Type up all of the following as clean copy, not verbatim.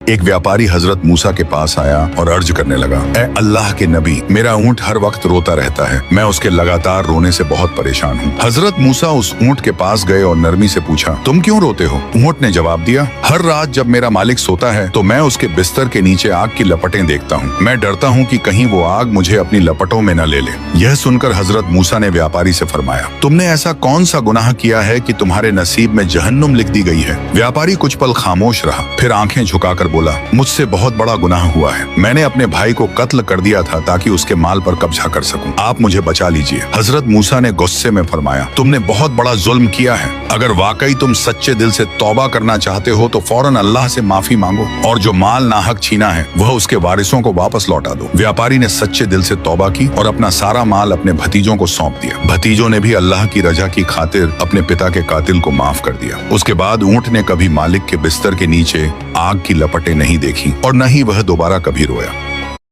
एक व्यापारी हजरत मूसा के पास आया और अर्ज करने लगा, ए अल्लाह के नबी, मेरा ऊंट हर वक्त रोता रहता है, मैं उसके लगातार रोने से बहुत परेशान हूँ। हजरत मूसा उस ऊंट के पास गए और नरमी से पूछा, तुम क्यों रोते हो? ऊंट ने जवाब दिया, हर रात जब मेरा मालिक सोता है तो मैं उसके बिस्तर के नीचे आग की लपटें देखता हूँ। मैं डरता हूँ कि कहीं वो आग मुझे अपनी लपटों में न ले ले। यह सुनकर हजरत मूसा ने व्यापारी से फरमाया, तुमने ऐसा कौन सा गुनाह किया है कि तुम्हारे नसीब में जहन्नुम लिख दी गई है? व्यापारी कुछ पल खामोश रहा, फिर आंखें झुकाकर बोला, मुझसे बहुत बड़ा गुनाह हुआ है। मैंने अपने भाई को कत्ल कर दिया था ताकि उसके माल पर कब्जा कर सकूं। आप मुझे बचा लीजिए। हजरत मूसा ने गुस्से में फरमाया, तुमने बहुत बड़ा जुल्म किया है। अगर वाकई तुम सच्चे दिल से तौबा करना चाहते हो तो फौरन अल्लाह से माफी मांगो और जो माल नाहक छीना है वह उसके वारिसों को वापस लौटा दो। व्यापारी ने सच्चे दिल से तौबा की और अपना सारा माल अपने भतीजों को सौंप दिया। भतीजों ने भी अल्लाह की रजा की खातिर अपने पिता के कातिल को माफ कर दिया। उसके बाद ऊंट ने कभी मालिक के बिस्तर के नीचे आग की लपटें नहीं देखी और न ही वह दोबारा कभी रोया।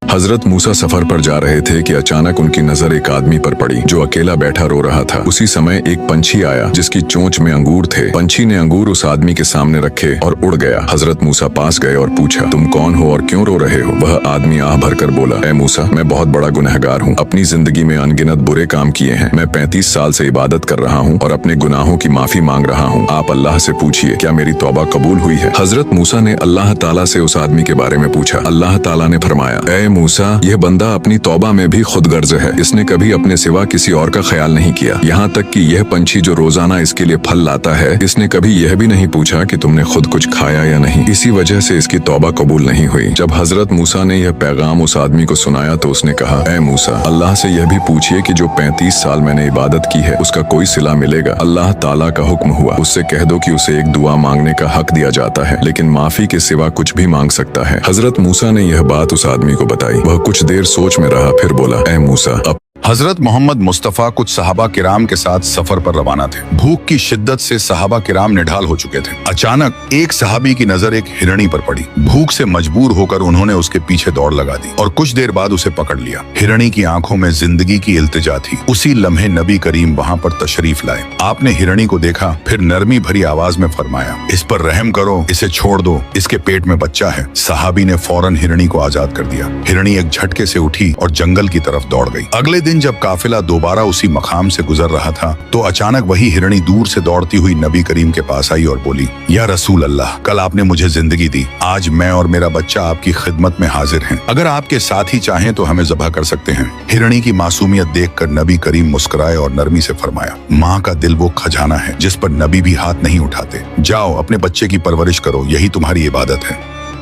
हजरत मूसा सफर पर जा रहे थे कि अचानक उनकी नजर एक आदमी पर पड़ी जो अकेला बैठा रो रहा था। उसी समय एक पंछी आया जिसकी चोंच में अंगूर थे। पंछी ने अंगूर उस आदमी के सामने रखे और उड़ गया। हजरत मूसा पास गए और पूछा, तुम कौन हो और क्यों रो रहे हो? वह आदमी आह भरकर बोला, ए मूसा, मैं बहुत बड़ा गुनहगार हूँ। अपनी जिंदगी में अनगिनत बुरे काम किए हैं। मैं 35 साल से इबादत कर रहा हूँ और अपने गुनाहों की माफी मांग रहा हूँ। आप अल्लाह से पूछिए, क्या मेरी तौबा कबूल हुई है? हजरत मूसा ने अल्लाह ताला से उस आदमी के बारे में पूछा। अल्लाह ताला ने फरमाया, ए मूसा, यह बंदा अपनी तौबा में भी खुद गर्ज है। इसने कभी अपने सिवा किसी और का ख्याल नहीं किया। यहाँ तक कि यह पंछी जो रोजाना इसके लिए फल लाता है, इसने कभी यह भी नहीं पूछा कि तुमने खुद कुछ खाया या नहीं। इसी वजह से इसकी तौबा कबूल नहीं हुई। जब हजरत मूसा ने यह पैगाम उस आदमी को सुनाया तो उसने कहा, ए मूसा, अल्लाह से यह भी पूछिए कि जो 35 साल मैंने इबादत की है उसका कोई सिला मिलेगा। अल्लाह ताला का हुक्म हुआ, उससे कह दो कि उसे एक दुआ मांगने का हक दिया जाता है, लेकिन माफी के सिवा कुछ भी मांग सकता है। हजरत मूसा ने यह बात उस आदमी को बताई। वह कुछ देर सोच में रहा, फिर बोला, ए मूसा, अब हजरत मोहम्मद मुस्तफ़ा कुछ सहाबा किराम के साथ सफर पर रवाना थे। भूख की शिद्दत से सहाबा किराम निढाल हो चुके थे। अचानक एक सहाबी की नजर एक हिरणी पर पड़ी। भूख से मजबूर होकर उन्होंने उसके पीछे दौड़ लगा दी और कुछ देर बाद उसे पकड़ लिया। हिरणी की आंखों में जिंदगी की इल्तिजा थी। उसी लम्हे नबी करीम वहां पर तशरीफ लाए। आपने हिरणी को देखा, फिर नरमी भरी आवाज में फरमाया, इस पर रहम करो, इसे छोड़ दो, इसके पेट में बच्चा है। सहाबी ने फौरन हिरणी को आजाद कर दिया। हिरणी एक झटके से उठी और जंगल की तरफ दौड़ गई। अगले दिन जब काफिला दोबारा उसी मकाम से गुजर रहा था तो अचानक वही हिरणी दूर से दौड़ती हुई नबी करीम के पास आई और बोली, या रसूल अल्लाह, कल आपने मुझे जिंदगी दी, आज मैं और मेरा बच्चा आपकी खिदमत में हाजिर हैं। अगर आपके साथी चाहें तो हमें ज़ब्ह कर सकते हैं। हिरणी की मासूमियत देखकर नबी करीम मुस्कुराए और नरमी से फरमाया, माँ का दिल वो खजाना है जिस पर नबी भी हाथ नहीं उठाते। जाओ अपने बच्चे की परवरिश करो, यही तुम्हारी इबादत है।